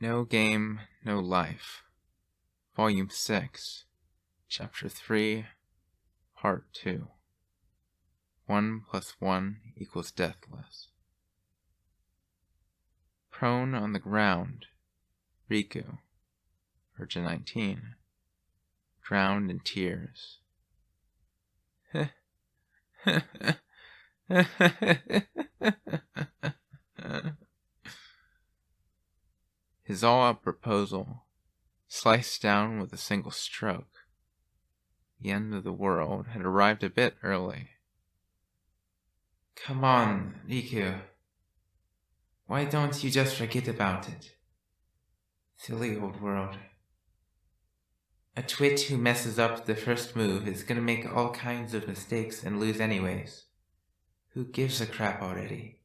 No Game, No Life, Volume 6, Chapter 3, Part 2. 1 + 1 = Deathless. Prone on the ground, Riku, Virgin 19, drowned in tears. His all-out proposal, sliced down with a single stroke. The end of the world had arrived a bit early. Come on, Riku. Why don't you just forget about it? Silly old world. A twit who messes up the first move is gonna make all kinds of mistakes and lose anyways. Who gives a crap already?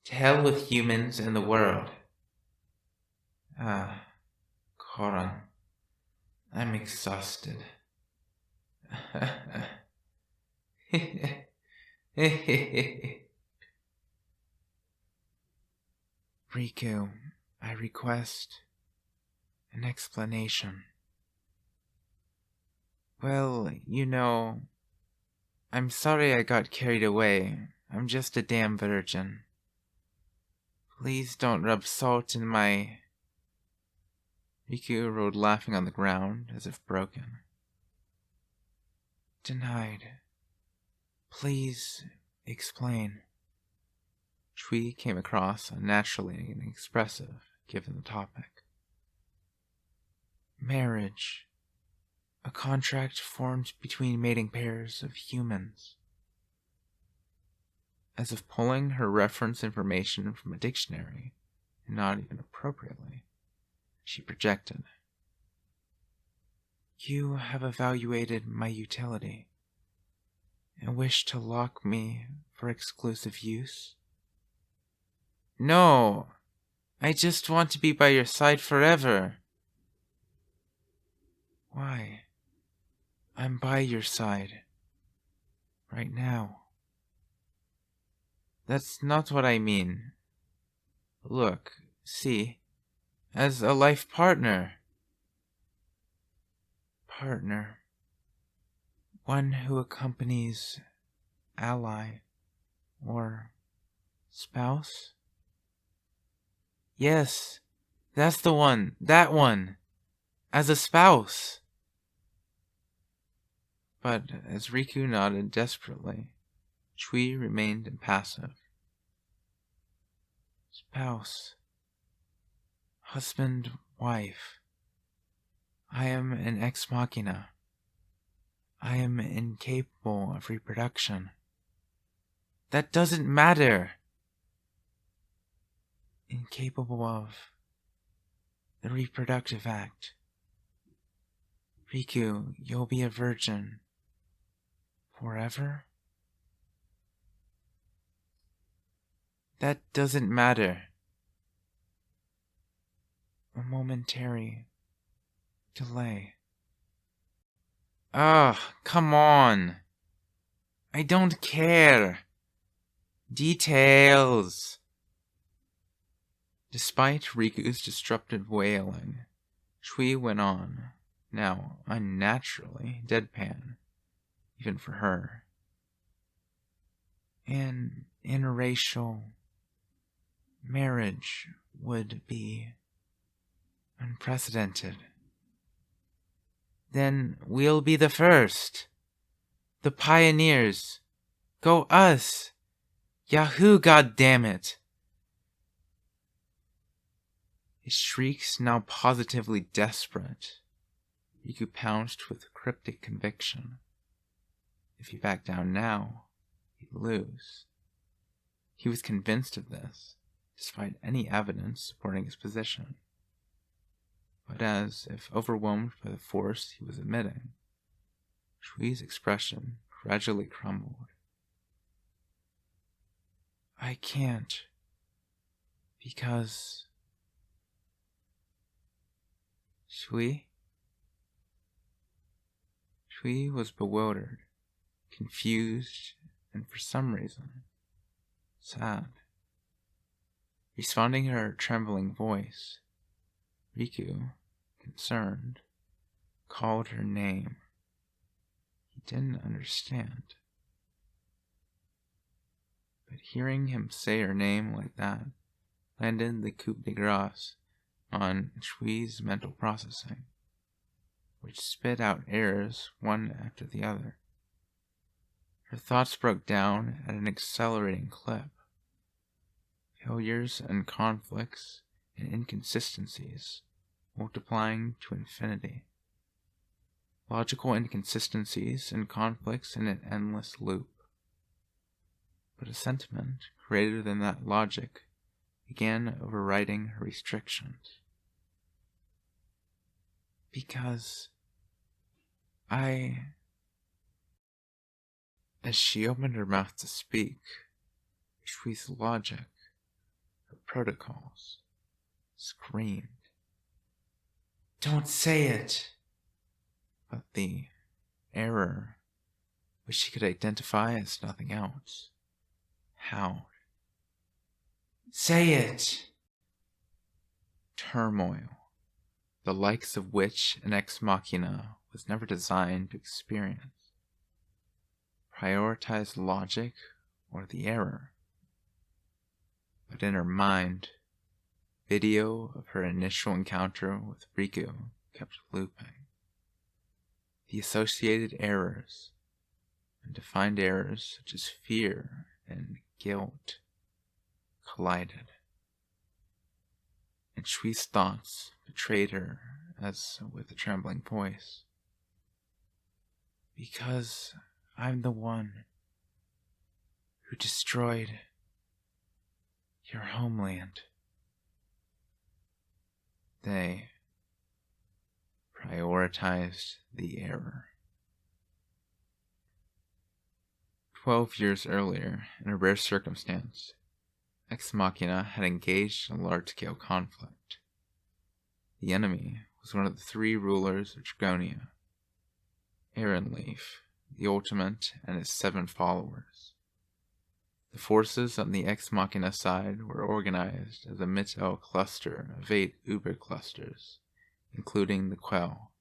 To hell with humans and the world. Koran. I'm exhausted. Riku, I request an explanation. Well, I'm sorry I got carried away. I'm just a damn virgin. Please don't rub salt in my... Riku rolled laughing on the ground, as if broken. Denied. Please explain. Shui came across unnaturally inexpressive, given the topic. Marriage. A contract formed between mating pairs of humans. As if pulling her reference information from a dictionary, and not even appropriately, she projected. You have evaluated my utility, and wish to lock me for exclusive use? No, I just want to be by your side forever. Why? I'm by your side. Right now. That's not what I mean. Look, see, as a life partner. Partner. One who accompanies ally or spouse? Yes, that's the one, that one. As a spouse. But as Riku nodded desperately, Shui remained impassive. Spouse. Husband, wife. I am an ex machina. I am incapable of reproduction. That doesn't matter. Incapable of the reproductive act. Riku, you'll be a virgin. Forever? That doesn't matter. A momentary delay. Come on. I don't care. Details. Despite Riku's disruptive wailing, Shui went on, now unnaturally deadpan, even for her. An interracial marriage would be unprecedented. Then we'll be the first. The pioneers. Go us. Yahoo, goddammit. His shrieks now positively desperate. Riku pounced with cryptic conviction. If he backed down now, he'd lose. He was convinced of this, despite any evidence supporting his position. But as if overwhelmed by the force he was emitting, Shui's expression gradually crumbled. I can't, because... Shui? Shui was bewildered, confused, and for some reason, sad. Responding to her trembling voice, Riku, concerned, called her name. He didn't understand. But hearing him say her name like that landed the coup de grace on Shui's mental processing, which spit out errors one after the other. Her thoughts broke down at an accelerating clip. Failures and conflicts and inconsistencies multiplying to infinity. Logical inconsistencies and conflicts in an endless loop. But a sentiment greater than that logic began overriding her restrictions. Because As she opened her mouth to speak, Shui's logic, her protocols, screamed, "Don't say it!" But the error, which she could identify as nothing else, howled, "Say it!" Turmoil, the likes of which an ex machina was never designed to experience. Prioritize logic or the error. But in her mind, video of her initial encounter with Riku kept looping. The associated errors, and defined errors such as fear and guilt, collided. And Shui's thoughts betrayed her as with a trembling voice. "Because I'm the one who destroyed your homeland." They prioritized the error. 12 years earlier, in a rare circumstance, Ex Machina had engaged in a large-scale conflict. The enemy was one of the 3 rulers of Dragonia, Leaf, the Ultimate, and his 7 followers. The forces on the Ex Machina side were organized as a Mit-El cluster of 8 Uber clusters, including the Quell.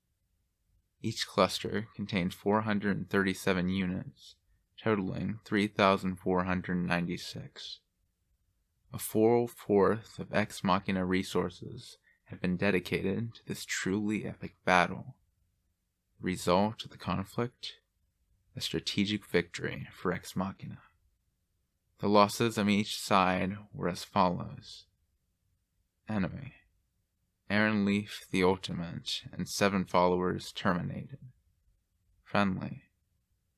Each cluster contained 437 units, totaling 3,496. A full fourth of Ex Machina resources had been dedicated to this truly epic battle. The result of the conflict? A strategic victory for Ex Machina. The losses on each side were as follows. Enemy: Leaf the Ultimate and 7 followers terminated. Friendly: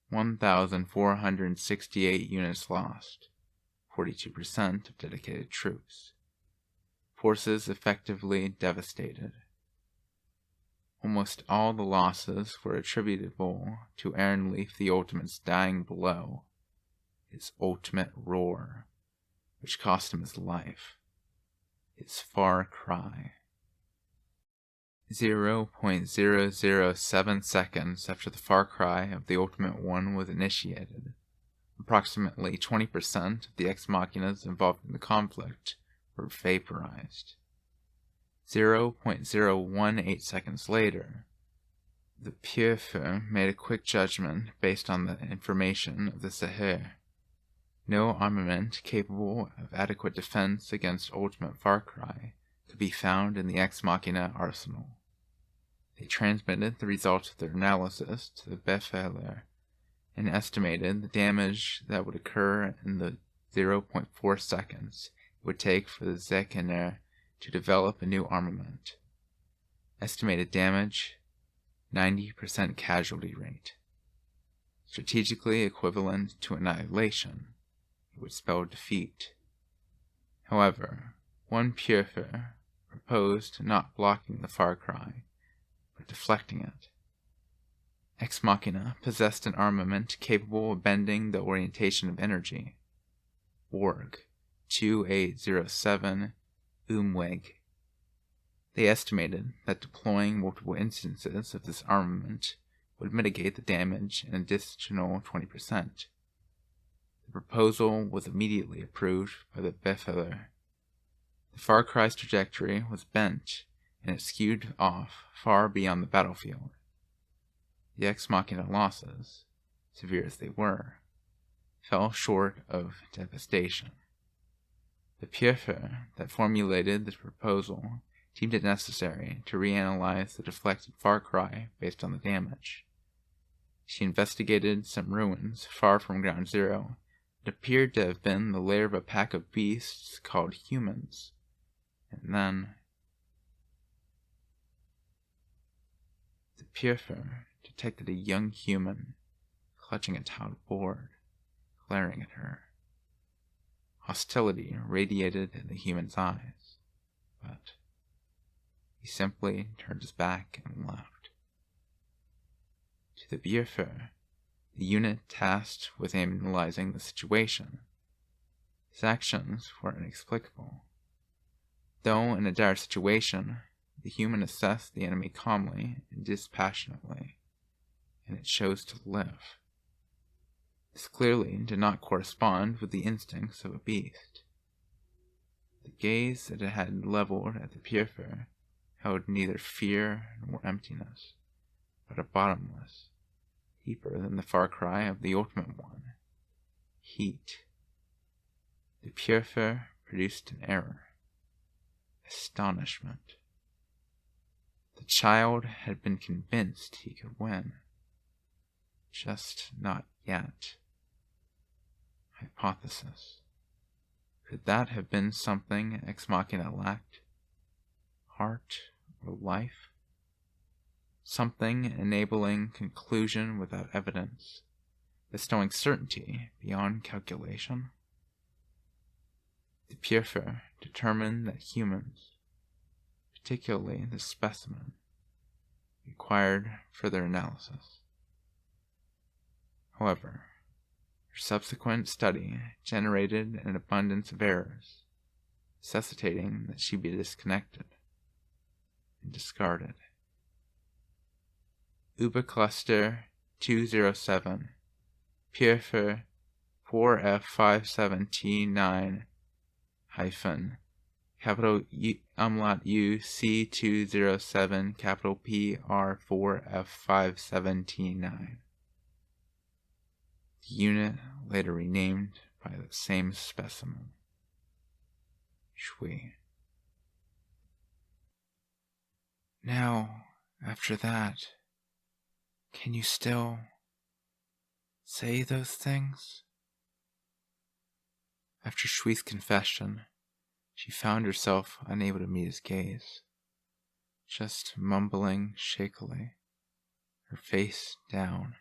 1,468 units lost, 42% of dedicated troops. Forces effectively devastated. Almost all the losses were attributable to Leaf the Ultimate's dying blow, his ultimate roar, which cost him his life, his far cry. 0.007 seconds after the far cry of the Ultimate One was initiated, approximately 20% of the Ex Machinas involved in the conflict were vaporized. 0.018 seconds later, the Pieufeu made a quick judgment based on the information of the Sahir. No armament capable of adequate defense against ultimate far cry could be found in the Ex Machina arsenal. They transmitted the results of their analysis to the Befehler and estimated the damage that would occur in the 0.4 seconds it would take for the Zekener to develop a new armament. Estimated damage, 90% casualty rate. Strategically equivalent to annihilation, it would spell defeat. However, one Pieufeu proposed not blocking the far cry, but deflecting it. Ex Machina possessed an armament capable of bending the orientation of energy. Org 2807 Umweg. They estimated that deploying multiple instances of this armament would mitigate the damage an additional 20%. The proposal was immediately approved by the Befehler. The far cry's trajectory was bent, and it skewed off far beyond the battlefield. The Ex Machina losses, severe as they were, fell short of devastation. The Piefer that formulated this proposal deemed it necessary to reanalyze the deflected far cry based on the damage. She investigated some ruins far from Ground Zero that appeared to have been the lair of a pack of beasts called humans, and then the Piefer detected a young human clutching a tiled board, glaring at her. Hostility radiated in the human's eyes, but he simply turned his back and left. To the Bierfer, the unit tasked with analyzing the situation, his actions were inexplicable. Though in a dire situation, the human assessed the enemy calmly and dispassionately, and it chose to live. This clearly did not correspond with the instincts of a beast. The gaze that it had leveled at the Piefer held neither fear nor emptiness, but a bottomless, deeper than the far cry of the ultimate one, heat. The Piefer produced an error. Astonishment. The child had been convinced he could win. Just not yet. Hypothesis. Could that have been something Ex Machina lacked? Heart or life? Something enabling conclusion without evidence, bestowing certainty beyond calculation? The Piefer determined that humans, particularly the specimen, required further analysis. However, her subsequent study generated an abundance of errors, necessitating that she be disconnected and discarded. Ubercluster 207, Piefer 4F57T9 hyphen capital umlaut U C207 capital PR4F57T9. The unit later renamed by the same specimen. Shui. Now, after that, can you still say those things? After Shui's confession, she found herself unable to meet his gaze, just mumbling shakily, her face down.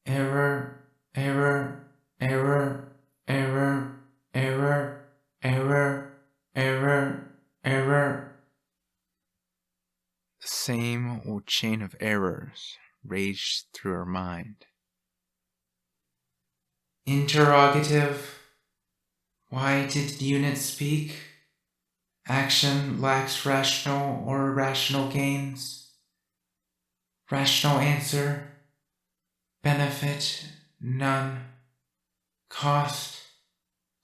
Error, error, error, error, error, error, error, error. The same old chain of errors raged through her mind. Interrogative. Why did the unit speak? Action lacks rational or irrational gains. Rational answer. Benefit, none. Cost,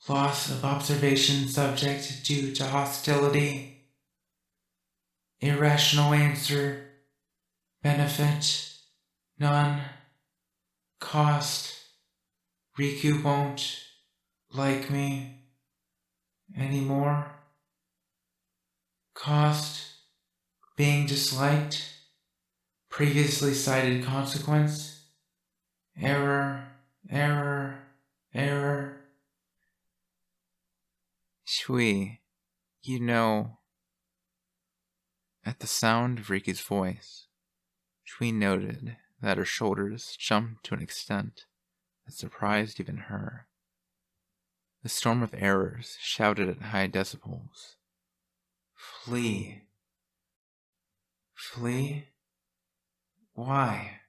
loss of observation subject due to hostility. Irrational answer, benefit, none. Cost, Riku won't like me anymore. Cost, being disliked. Previously cited consequence. Error, error, error. Shui, you know. At the sound of Riku's voice, Shui noted that her shoulders jumped to an extent that surprised even her. The storm of errors shouted at high decibels. Flee. Flee? Why?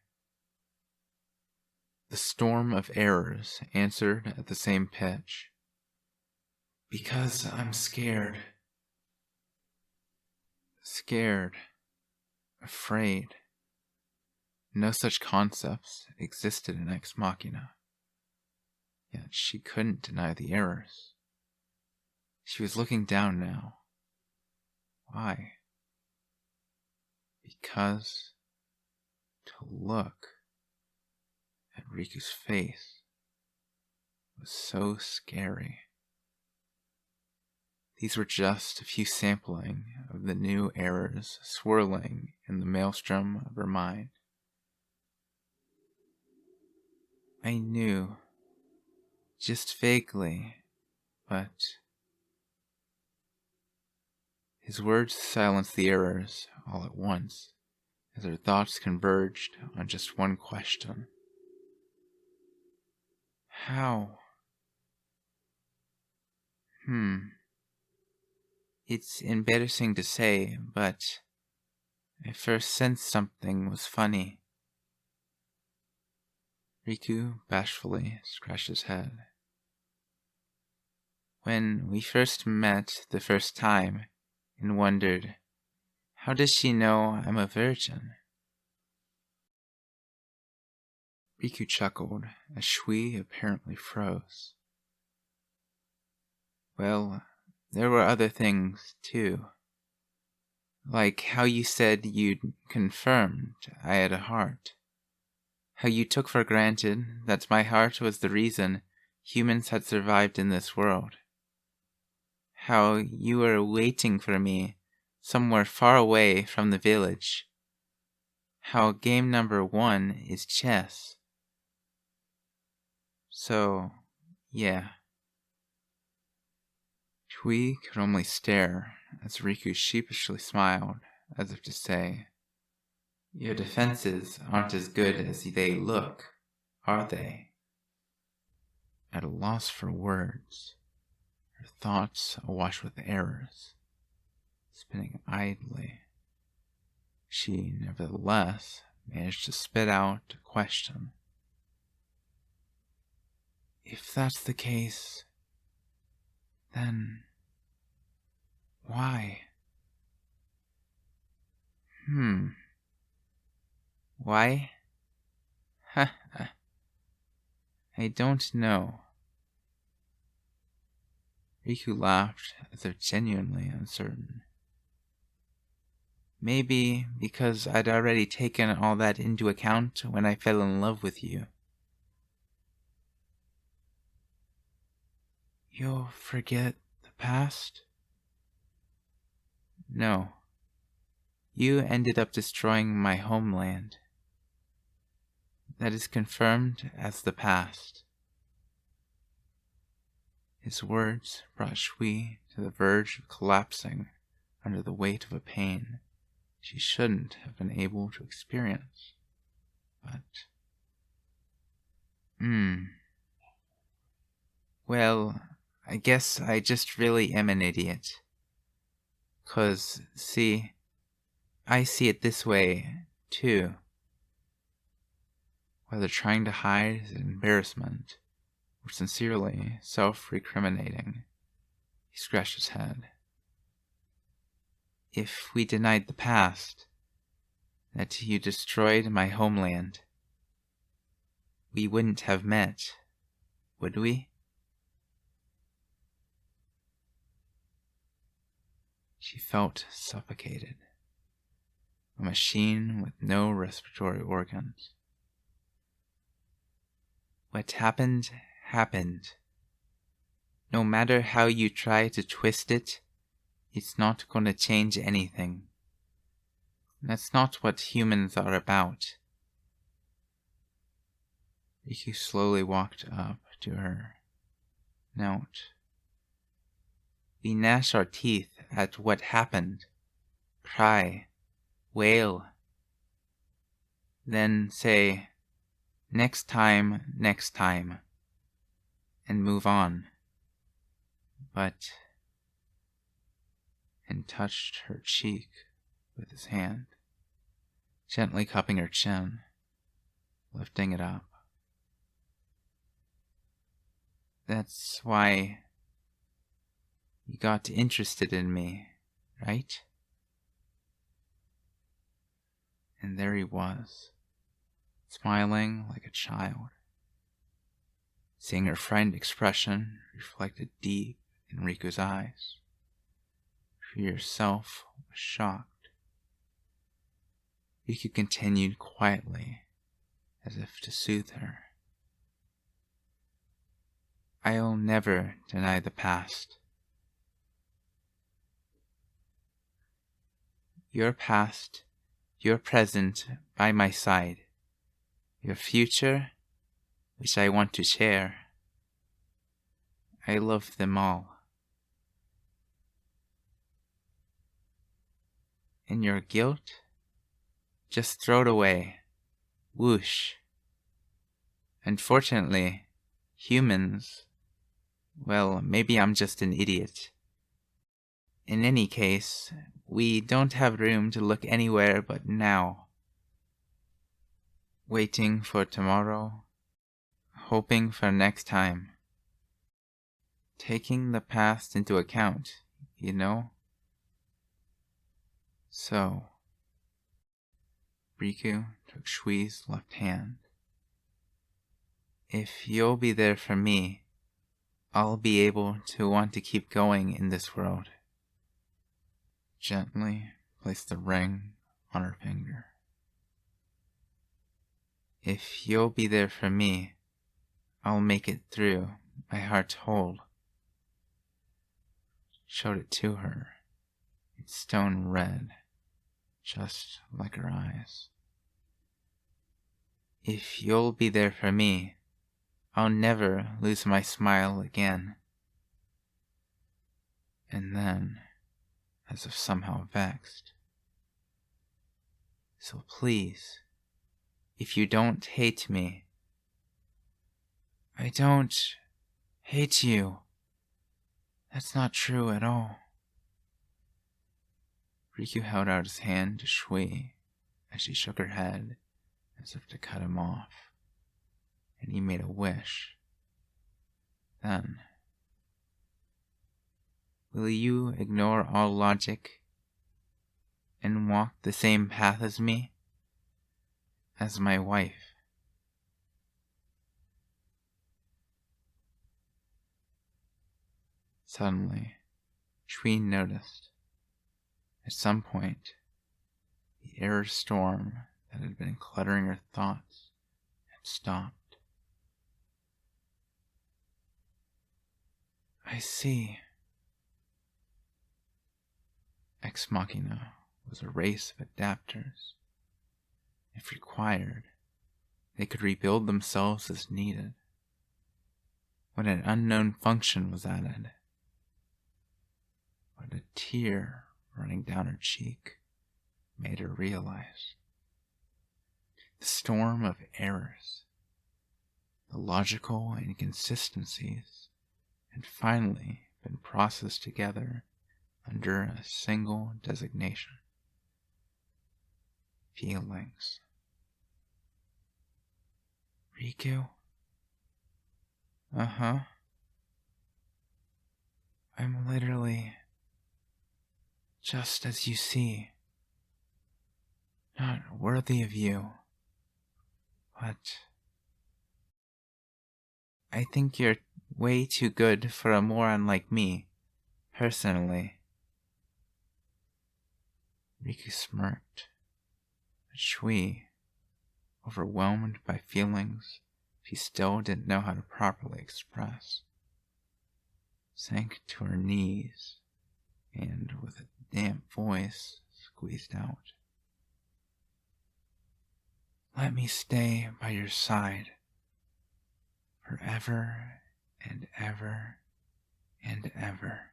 The storm of errors answered at the same pitch. Because I'm scared. Scared. Afraid. No such concepts existed in Ex Machina. Yet she couldn't deny the errors. She was looking down now. Why? because to look at Riku's face was so scary. These were just a few sampling of the new errors swirling in the maelstrom of her mind. I knew, just vaguely, but his words silenced the errors all at once, as her thoughts converged on just one question. How? It's embarrassing to say, but I first sensed something was funny. Riku bashfully scratched his head. When we first met the first time and wondered, how does she know I'm a virgin? Riku chuckled as Shui apparently froze. Well, there were other things, too. Like how you said you'd confirmed I had a heart. How you took for granted that my heart was the reason humans had survived in this world. How you were waiting for me somewhere far away from the village. How game number 1 is chess. So, yeah. Shui could only stare as Riku sheepishly smiled, as if to say, your defenses aren't as good as they look, are they? At a loss for words, her thoughts awash with errors, spinning idly, she nevertheless managed to spit out a question. If that's the case, then why? Why? I don't know. Riku laughed as if genuinely uncertain. Maybe because I'd already taken all that into account when I fell in love with you. You'll forget the past? No. You ended up destroying my homeland. That is confirmed as the past. His words brought Shui to the verge of collapsing under the weight of a pain she shouldn't have been able to experience. But... Well, I guess I just really am an idiot. 'Cause, see, I see it this way, too. Whether trying to hide his embarrassment or sincerely self-recriminating, he scratched his head. If we denied the past, that you destroyed my homeland, we wouldn't have met, would we? She felt suffocated, a machine with no respiratory organs. What happened, happened. No matter how you try to twist it, it's not going to change anything. That's not what humans are about. Riku slowly walked up to her, knelt. We gnash our teeth at what happened, cry, wail, then say, next time, and move on. But... and touched her cheek with his hand, gently cupping her chin, lifting it up. That's why you got interested in me, right? And there he was, smiling like a child, seeing her frightened expression reflected deep in Riku's eyes. She herself was shocked. Riku continued quietly, as if to soothe her. I'll never deny the past. Your past, your present by my side, your future, which I want to share. I love them all. And your guilt? Just throw it away. Whoosh. Unfortunately, humans, well, maybe I'm just an idiot. In any case, we don't have room to look anywhere but now. Waiting for tomorrow, hoping for next time. Taking the past into account, you know? So, Riku took Shui's left hand. If you'll be there for me, I'll be able to want to keep going in this world. Gently place the ring on her finger. If you'll be there for me, I'll make it through my heart's hold. Showed it to her. It's stone red, just like her eyes. If you'll be there for me, I'll never lose my smile again. And then, as if somehow vexed, so please, if you don't hate me. I don't hate you. That's not true at all. Riku held out his hand to Shui as she shook her head as if to cut him off, and he made a wish. Then, will you ignore all logic and walk the same path as me? As my wife. Suddenly, Shui noticed, at some point, the error storm that had been cluttering her thoughts had stopped. I see. Ex Machina was a race of adapters. If required, they could rebuild themselves as needed. When an unknown function was added, but a tear running down her cheek made her realize. The storm of errors, the logical inconsistencies, had finally been processed together under a single designation. Feelings. Riku? Uh-huh. I'm literally just as you see. Not worthy of you. But I think you're way too good for a moron like me, personally. Riku smirked. But Shui, overwhelmed by feelings she still didn't know how to properly express, sank to her knees and, with a damp voice, squeezed out. Let me stay by your side, forever and ever and ever.